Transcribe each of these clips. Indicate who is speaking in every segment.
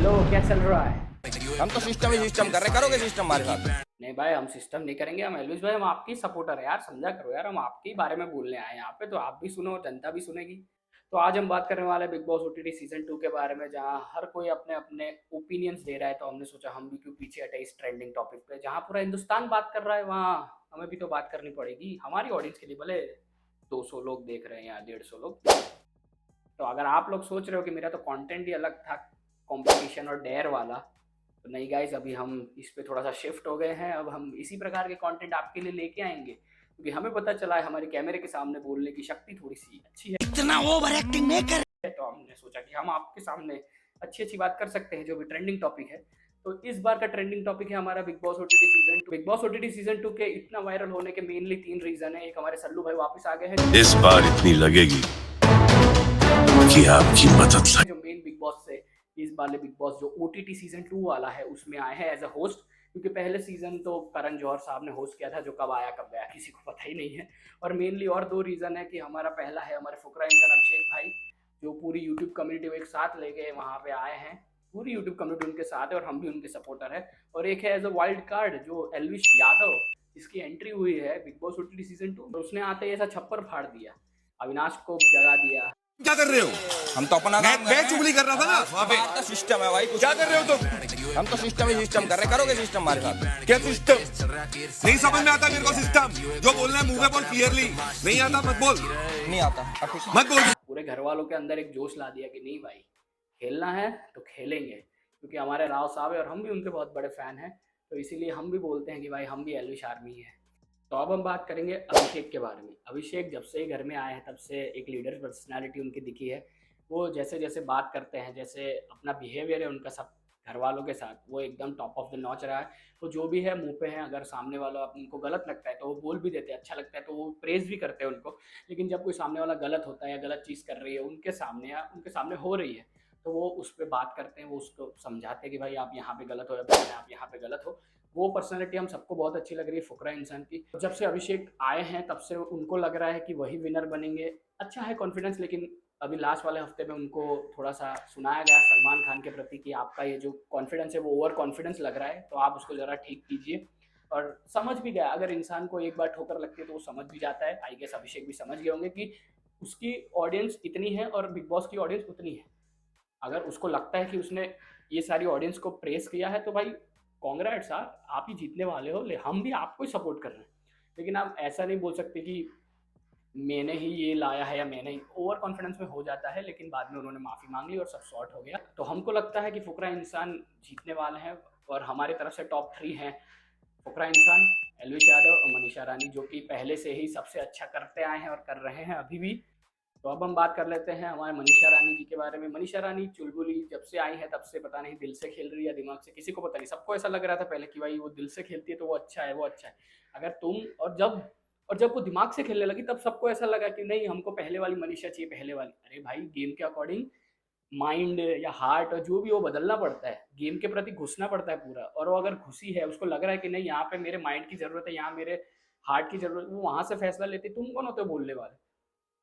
Speaker 1: Hello, क्या चल रहा है?
Speaker 2: हम तो सिस्टम ही सिस्टम कर रहे, करोगे सिस्टम हमारे साथ?
Speaker 1: नहीं भाई, हम सिस्टम नहीं करेंगे। हम एलविश भाई, हम आपकी सपोर्टर है यार, समझा करो यार। हम आपके ही बारे में बोलने आए हैं यहाँ पे, तो आप भी सुनो और जनता भी सुनेगी। तो आज हम बात करने वाले हैं बिग बॉस ओटीटी सीजन 2 के बारे में, जहाँ हर कोई अपने अपने ओपिनियंस दे रहा है। तो हमने सोचा हम भी क्यों पीछे हटे इस ट्रेंडिंग टॉपिक पे, जहाँ पूरा हिंदुस्तान बात कर रहा है, वहाँ हमें भी तो बात करनी पड़ेगी हमारी ऑडियंस के लिए। भले 200 लोग देख रहे हैं या 150 लोग, तो अगर आप लोग सोच रहे हो कि मेरा तो कंटेंट ही अलग था, कंपटीशन और डेयर वाला, तो नहीं गाइस, अभी हम इस पे थोड़ा सा शिफ्ट हो गए हैं। अब हम इसी प्रकार के कंटेंट आपके लिए लेके आएंगे, क्योंकि हमें पता चला है हमारे कैमरे के सामने बोलने की शक्ति थोड़ी सी अच्छी है।
Speaker 3: इतना ओवर एक्टिंग नहीं कर।
Speaker 1: तो हमने सोचा कि हम आपके सामने अच्छी अच्छी बात कर सकते हैं, जो भी ट्रेंडिंग टॉपिक है। तो इस बार का ट्रेंडिंग टॉपिक है हमारा big boss OTT season 2। Big boss OTT season 2 के इतना वायरल होने के मेनली 3 रीजन है। एक, हमारे सल्लू भाई वापस आ गए हैं,
Speaker 3: इस बार इतनी लगेगी कि आपकी मदद
Speaker 1: जो मेन बिग बॉस से इस वाले बिग बॉस जो ओटीटी सीजन 2 वाला है उसमें आए हैं एज अ होस्ट। क्योंकि पहले सीजन तो करण जौहर साहब ने होस्ट किया था, जो कब आया कब गया किसी को पता ही नहीं है। और मेनली और 2 रीजन है कि हमारा पहला है हमारे फुकरा इंसान अभिषेक भाई, जो पूरी यूट्यूब कम्युनिटी को एक साथ लेके वहाँ पे आए हैं। पूरी यूट्यूब कम्युनिटी उनके साथ है और हम भी उनके सपोर्टर है। और एक है एज अ वाइल्ड कार्ड जो एलविश यादव, जिसकी एंट्री हुई है बिग बॉस ओटीटी सीजन 2, तो उसने आते ही ऐसा छप्पर फाड़ दिया, अविनाश को जगा दिया।
Speaker 4: क्या कर रहे हो?
Speaker 2: हम तो अपना काम
Speaker 4: मैं चुगली कर रहा था ना वहाँ पे।
Speaker 2: तो सिस्टम है भाई, कुछ
Speaker 4: क्या कर रहे हो तुम?
Speaker 2: हम तो सिस्टम ही सिस्टम कर रहे, करोगे सिस्टम हमारे साथ?
Speaker 4: क्या सिस्टम? नहीं समझ में आता मेरे को सिस्टम। जो बोलना है मुंह पे बोल क्लियरली। नहीं आता मत बोल।
Speaker 2: नहीं आता अब कुछ।
Speaker 4: मत बोल।
Speaker 1: पूरे घर वालों के अंदर एक जोश ला दिया कि नहीं भाई, खेलना है तो खेलेंगे, क्योंकि हमारे राव साहब है और हम भी उनके बहुत बड़े फैन हैं। तो इसीलिए हम भी बोलते हैं कि भाई हम भी एलविश आर्मी है। तो अब हम बात करेंगे अभिषेक के बारे में। अभिषेक जब से ही घर में आए हैं तब से एक लीडर पर्सनालिटी उनकी दिखी है। वो जैसे जैसे बात करते हैं, जैसे अपना बिहेवियर है उनका सब घर वालों के साथ, वो एकदम टॉप ऑफ द नॉच रहा है। वो जो भी है मुंह पे है, अगर सामने वाला उनको गलत लगता है तो वो बोल भी देते हैं, अच्छा लगता है तो वो प्रेज भी करते हैं उनको। लेकिन जब कोई सामने वाला गलत होता है या गलत चीज़ कर रही है उनके सामने या उनके सामने हो रही है, तो वो उस पर बात करते हैं, वो उसको समझाते हैं कि भाई आप यहाँ पे गलत हो या फिर आप यहाँ पे गलत हो। वो पर्सनैलिटी हम सबको बहुत अच्छी लग रही है फुकरा इंसान की। जब से अभिषेक आए हैं तब से उनको लग रहा है कि वही विनर बनेंगे। अच्छा है कॉन्फिडेंस, लेकिन अभी लास्ट वाले हफ्ते में उनको थोड़ा सा सुनाया गया सलमान खान के प्रति कि आपका ये जो कॉन्फिडेंस है वो ओवर कॉन्फिडेंस लग रहा है, तो आप उसको ज़रा ठीक कीजिए। और समझ भी गया, अगर इंसान को एक बार ठोकर लगती है तो वो समझ भी जाता है। आई गेस अभिषेक भी समझ गए होंगे कि उसकी ऑडियंस इतनी है और बिग बॉस की ऑडियंस उतनी है। अगर उसको लगता है कि उसने ये सारी ऑडियंस को प्रेस किया है तो भाई कॉन्ग्रेट्स सर, आप ही जीतने वाले हो, हम भी आपको ही सपोर्ट कर रहे हैं। लेकिन आप ऐसा नहीं बोल सकते कि मैंने ही ये लाया है या मैंने ही। ओवर कॉन्फिडेंस में हो जाता है, लेकिन बाद में उन्होंने माफ़ी मांग ली और सब सॉर्ट हो गया। तो हमको लगता है कि फुकरा इंसान जीतने वाले हैं और हमारी तरफ से टॉप 3 हैं फुकरा इंसान, एलविश यादव और मनीषा रानी, जो कि पहले से ही सबसे अच्छा करते आए हैं और कर रहे हैं अभी भी। तो अब हम बात कर लेते हैं हमारे मनीषा रानी जी के बारे में। मनीषा रानी चुलबुली जब से आई है तब से पता नहीं दिल से खेल रही है दिमाग से, किसी को पता नहीं। सबको ऐसा लग रहा था पहले कि भाई वो दिल से खेलती है तो वो अच्छा है, वो अच्छा है। अगर तुम और जब वो दिमाग से खेलने लगी तब सबको ऐसा लगा कि नहीं, हमको पहले वाली मनीषा चाहिए, पहले वाली। अरे भाई, गेम के अकॉर्डिंग माइंड या हार्ट और जो भी वो बदलना पड़ता है, गेम के प्रति घुसना पड़ता है पूरा। और वो अगर घुसी है, उसको लग रहा है कि नहीं यहाँ पे मेरे माइंड की ज़रूरत है, यहाँ मेरे हार्ट की ज़रूरत है, वो वहाँ से फैसला लेती। तुम कौन होते हो बोलने वाले?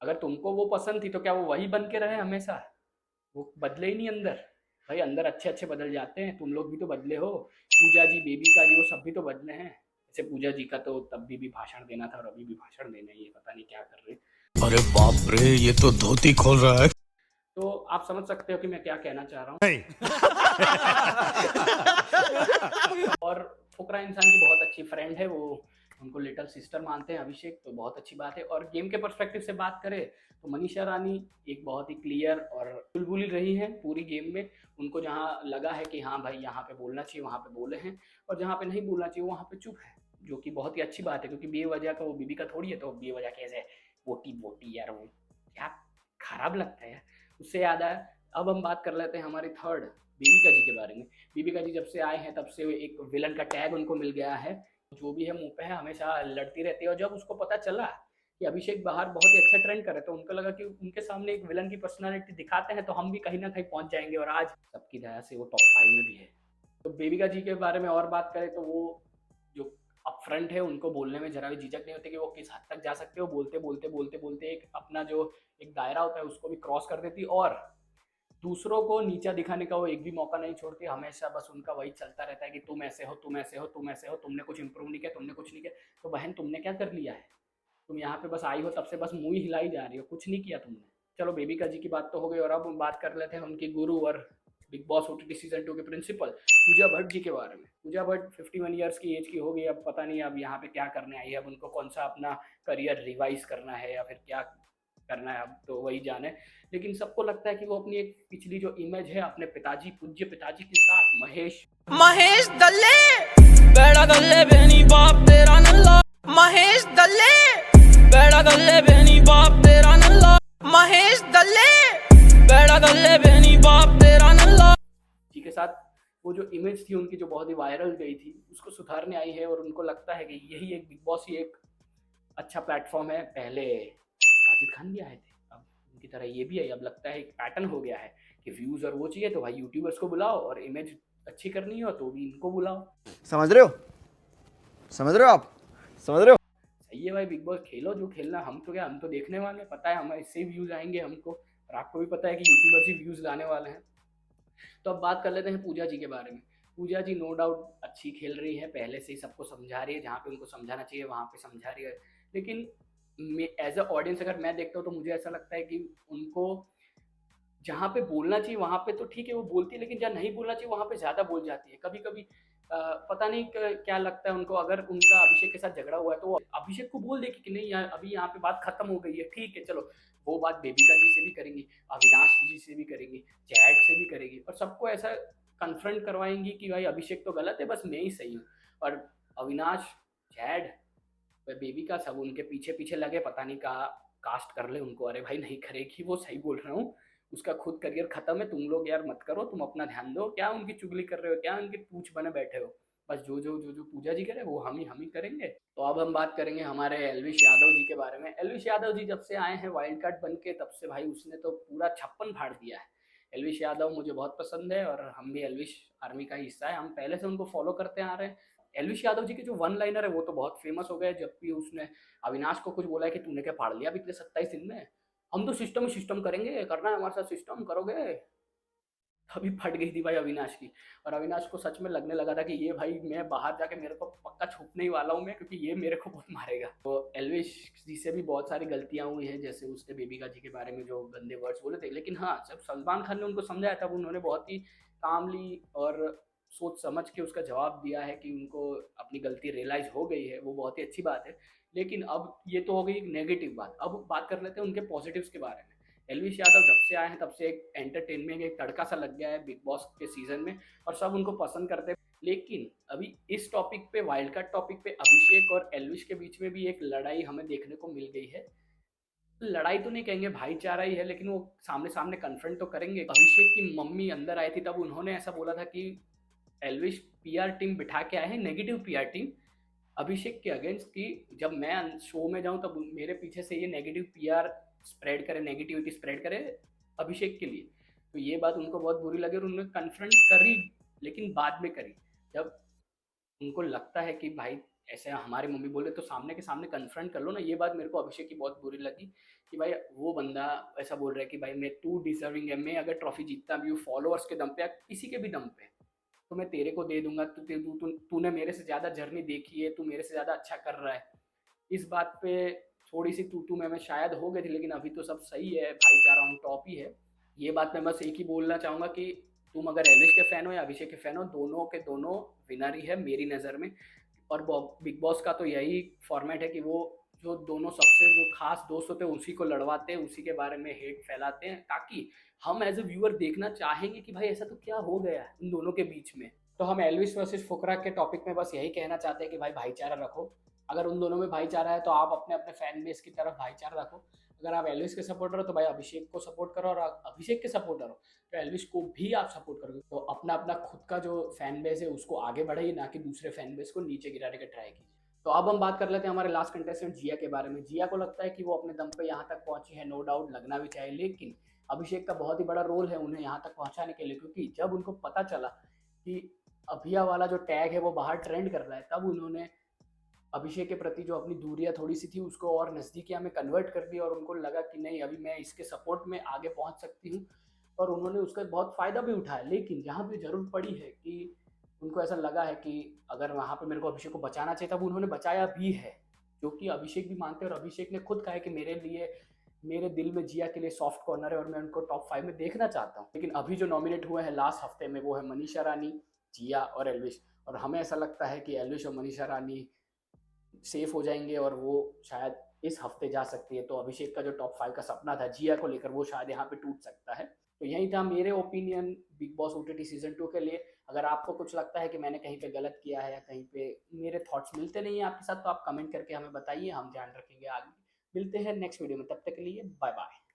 Speaker 1: अगर तुमको वो पसंद थी तो क्या वो वही बन के रहे हमेशा? वो बदले ही नहीं अंदर। भाई अंदर अच्छे अच्छे बदल जाते हैं, तुम लोग भी तो बदले हो। पूजा जी, बेबी का जी, वो सब भी तो बदले हैं। जैसे पूजा जी का तो तब भी भाषण देना था और अभी भी भाषण देना ही है, पता नहीं क्या कर रहे हैं।
Speaker 3: अरे बाप रे, ये तो धोती खोल रहा है।
Speaker 1: तो आप समझ सकते हो कि मैं क्या कहना चाह रहा हूँ।
Speaker 4: नहीं।
Speaker 1: और फुकरा इंसान की बहुत अच्छी फ्रेंड है, वो उनको लिटिल सिस्टर मानते हैं अभिषेक, तो बहुत अच्छी बात है। और गेम के पर्सपेक्टिव से बात करें तो मनीषा रानी एक बहुत ही क्लियर और बुलबुली रही हैं पूरी गेम में। उनको जहाँ लगा है कि हाँ भाई यहाँ पे बोलना चाहिए वहाँ पे बोले हैं, और जहाँ पे नहीं बोलना चाहिए वहाँ पे चुप है, जो कि बहुत ही अच्छी बात है। क्योंकि बेवजह का वो बीबी का थोड़ी है, तो बेवजह कैसे वोटी वोटी यार, वो क्या खराब लगता है यार। उससे याद आया, अब हम बात कर लेते हैं हमारी थर्ड बीबिका जी के बारे में। बीबिका जी जब से आए हैं तब से एक विलन का टैग उनको मिल गया है। जो भी है मुंह पे है, हमेशा लड़ती रहती है। और जब उसको पता चला कि अभिषेक बाहर बहुत ही अच्छा ट्रेंड करे, तो उनको लगा कि उनके सामने एक विलन की पर्सनालिटी दिखाते हैं तो हम भी कहीं ना कहीं पहुंच जाएंगे। और आज सबकी दया से वो टॉप 5 में भी है। तो बेबिका जी के बारे में और बात करें तो वो जो अपफ्रंट है, उनको बोलने में जरा भी झिझक नहीं होती कि वो किस हद तक जा सकते हो। बोलते बोलते बोलते बोलते एक अपना जो एक दायरा होता है उसको भी क्रॉस कर देती। और दूसरों को नीचा दिखाने का वो एक भी मौका नहीं छोड़ती, हमेशा बस उनका वही चलता रहता है कि तुम ऐसे हो, तुम ऐसे हो, तुम ऐसे हो, तुमने कुछ इंप्रूव नहीं किया, तुमने कुछ नहीं किया। तो बहन तुमने क्या कर लिया है? तुम यहाँ पे बस आई हो तब से बस मुँह ही हिलाई जा रही हो, कुछ नहीं किया तुमने। चलो बेबिका जी की बात तो हो गई, और अब हम बात कर लेते हैं उनकी गुरु और बिग बॉस ओटीटी सीजन 2 के प्रिंसिपल पूजा भट्ट जी के बारे में। पूजा भट्ट 51 ईयर्स की एज की हो गई, अब पता नहीं अब यहाँ पे क्या करने आई है, अब उनको कौन सा अपना करियर रिवाइज करना है या फिर क्या करना है, अब तो वही जाने। लेकिन सबको लगता है कि वो अपनी एक पिछली जो इमेज है अपने पिताजी, पूज्य पिताजी के साथ,
Speaker 5: महेश दल्ले बेड़ा गल्ले बेनी बाप तेरा नल्ला, महेश दल्ले बेड़ा गल्ले बेनी बाप तेरा नल्ला, महेश दल्ले बेड़ा गल्ले बेनी बाप तेरा नल्ला
Speaker 1: जी के साथ वो जो इमेज थी उनकी जो बहुत ही वायरल गई थी, उसको सुधारने आई है। और उनको लगता है कि यही एक बिग बॉस ही एक अच्छा प्लेटफॉर्म है। पहले साजिद खान भी आए थे, अब उनकी तरह ये भी है। अब लगता है एक पैटर्न हो गया है कि व्यूज और वो चाहिए तो भाई यूट्यूबर्स को बुलाओ, और इमेज अच्छी करनी हो तो भी इनको बुलाओ।
Speaker 6: समझ रहे हो? समझ रहे हो आप? समझ रहे हो?
Speaker 1: सही है भाई, बिग बॉस खेलो जो खेलना, हम तो क्या, हम तो देखने वाले हैं, पता है हमें इससे व्यूज आएंगे हमको, और आपको भी पता है कि यूट्यूबर्स ही व्यूज लाने वाले हैं। तो अब बात कर लेते हैं पूजा जी के बारे में। पूजा जी नो डाउट अच्छी खेल रही है, पहले से ही सबको समझा रही है, जहाँ पे उनको समझाना चाहिए वहाँ पे समझा रही है। लेकिन एज अ ऑडियंस अगर मैं देखता हूँ तो मुझे ऐसा लगता है कि उनको जहाँ पे बोलना चाहिए वहाँ पे तो ठीक है वो बोलती है, लेकिन जहाँ नहीं बोलना चाहिए वहाँ पे ज़्यादा बोल जाती है। कभी कभी पता नहीं क्या लगता है उनको, अगर उनका अभिषेक के साथ झगड़ा हुआ है तो वो अभिषेक को बोल देगी कि नहीं यार अभी यहाँ पे बात खत्म हो गई है, ठीक है चलो। वो बात बेबिका जी से भी करेंगी, अविनाश जी से भी करेंगी, जैड से भी करेगी, और सबको ऐसा कन्फ्रंट करवाएंगी कि भाई अभिषेक तो गलत है, बस मैं ही सही हूँ। और अविनाश, जैड, बेबिका सब उनके पीछे पीछे लगे, पता नहीं कहा कास्ट कर ले उनको। अरे भाई नहीं करेगी, वो सही बोल रहा हूँ, उसका खुद करियर खत्म है, तुम लोग यार मत करो, तुम अपना ध्यान दो। क्या उनकी चुगली कर रहे हो, क्या उनके पूछ बने बैठे हो? बस जो पूजा जी करे वो हम ही करेंगे। तो अब हम बात करेंगे हमारे एलविश यादव जी के बारे में। एलविश यादव जी जब से आए हैं वाइल्ड कार्ड बन के, तब से भाई उसने तो पूरा छप्पन फाड़ दिया है। एलविश यादव मुझे बहुत पसंद है, और हम भी एलविश आर्मी का हिस्सा है, हम पहले से उनको फॉलो करते आ रहे हैं। एलविश यादव जी के जो वन लाइनर है वो तो बहुत फेमस हो गए, जब भी उसने अविनाश को कुछ बोला है कि तूने क्या फाड़ लिया पिछले 27 दिन में, हम तो सिस्टम करेंगे, करना है हमारे साथ सिस्टम करोगे। तभी फट गई थी भाई अविनाश की, और अविनाश को सच में लगने लगा था कि ये भाई मैं बाहर जाके मेरे को पक्का छुपने ही वाला हूँ मैं, क्योंकि ये मेरे को बहुत मारेगा। तो एलविश जी से भी बहुत सारी गलतियाँ हुई हैं, जैसे उसने बेबिका जी के बारे में जो गंदे वर्ड्स बोले थे। लेकिन हाँ, जब सलमान खान ने उनको समझाया तब उन्होंने बहुत ही कामली और सोच समझ के उसका जवाब दिया है कि उनको अपनी गलती रियलाइज हो गई है, वो बहुत ही अच्छी बात है। लेकिन अब ये तो हो गई नेगेटिव बात, अब बात कर लेते हैं उनके पॉजिटिव्स के बारे में। एलविश यादव जब से आए हैं तब से एक एंटरटेनमेंट एक तड़का सा लग गया है बिग बॉस के सीजन में, और सब उनको पसंद करते हैं। लेकिन अभी इस टॉपिक पे, वाइल्ड कार्ड टॉपिक पे, अभिषेक और एलविश के बीच में भी एक लड़ाई हमें देखने को मिल गई है। लड़ाई तो नहीं कहेंगे, भाईचारा ही है, लेकिन वो सामने सामने कन्फ्रंट तो करेंगे। अभिषेक की मम्मी अंदर आई थी तब उन्होंने ऐसा बोला था कि एलविश पीआर टीम बिठा के आए हैं, नेगेटिव पीआर टीम अभिषेक के अगेंस्ट, कि जब मैं शो में जाऊं तब मेरे पीछे से ये नेगेटिव पीआर स्प्रेड करे, नेगेटिविटी स्प्रेड करे अभिषेक के लिए। तो ये बात उनको बहुत बुरी लगी और उन्होंने कन्फ्रंट करी, लेकिन बाद में करी। जब उनको लगता है कि भाई ऐसे हमारी मम्मी बोले तो सामने के सामने कन्फ्रंट कर लो ना। ये बात मेरे को अभिषेक की बहुत बुरी लगी कि भाई वो बंदा ऐसा बोल रहा है कि भाई मैं, तू डिजर्विंग है, मैं अगर ट्रॉफी जीतता भी हूँ फॉलोअर्स के दम पे या किसी के भी दम पे तो मैं तेरे को दे दूंगा, तूने मेरे से ज़्यादा जर्नी देखी है, तू मेरे से ज़्यादा अच्छा कर रहा है। इस बात पे थोड़ी सी तू मैं शायद हो गई थी, लेकिन अभी तो सब सही है, भाईचारा हम टॉप ही है। ये बात मैं बस एक ही बोलना चाहूँगा कि तुम अगर एलविश के फ़ैन हो या अभिषेक के फ़ैन हो, दोनों के दोनों विनर ही है मेरी नज़र में। और बिग बॉस का तो यही फॉर्मेट है कि वो जो दोनों सबसे जो खास दोस्त होते हैं उसी को लड़वाते हैं, उसी के बारे में हेट फैलाते हैं, ताकि हम एज ए व्यूअर देखना चाहेंगे कि भाई ऐसा तो क्या हो गया है इन दोनों के बीच में। तो हम एलविश वर्सेस फुकरा के टॉपिक में बस यही कहना चाहते हैं कि भाई भाईचारा रखो। अगर उन दोनों में भाईचारा है तो आप अपने अपने फैन बेस की तरफ भाईचारा रखो। अगर आप एलविश के सपोर्टर हो तो भाई अभिषेक को सपोर्ट करो, और अभिषेक के सपोर्टर हो तो एलविश को भी आप सपोर्ट करोगे। तो अपना अपना खुद का जो फैन बेस है उसको आगे बढ़ाइए, ना कि दूसरे फैन बेस को नीचे गिराने का ट्राई कीजिए। तो अब हम बात कर लेते हैं हमारे लास्ट कंटेस्टेंट जिया के बारे में। जिया को लगता है कि वो अपने दम पे यहाँ तक पहुंची है, नो डाउट लगना भी चाहिए, लेकिन अभिषेक का बहुत ही बड़ा रोल है उन्हें यहाँ तक पहुँचाने के लिए, क्योंकि जब उनको पता चला कि अभिया वाला जो टैग है वो बाहर ट्रेंड कर रहा है, तब उन्होंने अभिषेक के प्रति जो अपनी दूरियां थोड़ी सी थी उसको और नज़दीकियां में कन्वर्ट कर दी, और उनको लगा कि नहीं अभी मैं इसके सपोर्ट में आगे पहुंच सकती हूँ। और उन्होंने उसका बहुत फ़ायदा भी उठाया। लेकिन जहाँ पे ज़रूरत पड़ी है कि उनको ऐसा लगा है कि अगर वहाँ पे मेरे को अभिषेक को बचाना चाहिए था, वो उन्होंने बचाया भी है, जो कि अभिषेक भी मानते हैं। और अभिषेक ने खुद कहा है कि मेरे दिल में जिया के लिए सॉफ्ट कॉर्नर है और मैं उनको टॉप 5 में देखना चाहता हूँ। लेकिन अभी जो नॉमिनेट हुए हैं लास्ट हफ्ते में, वो है मनीषा रानी, जिया और एल्विश। और हमें ऐसा लगता है कि एल्विश और मनीषा रानी सेफ हो जाएंगे और वो शायद इस हफ्ते जा सकती है। तो अभिषेक का जो टॉप 5 का सपना था जिया को लेकर, वो शायद यहाँ पे टूट सकता है। तो यही था मेरे opinion big boss OTT season 2 के लिए। अगर आपको कुछ लगता है कि मैंने कहीं पे गलत किया है या कहीं पे मेरे थॉट्स मिलते नहीं है आपके साथ, तो आप कमेंट करके हमें बताइए, हम ध्यान रखेंगे। आगे मिलते हैं नेक्स्ट वीडियो में, तब तक के लिए बाय बाय।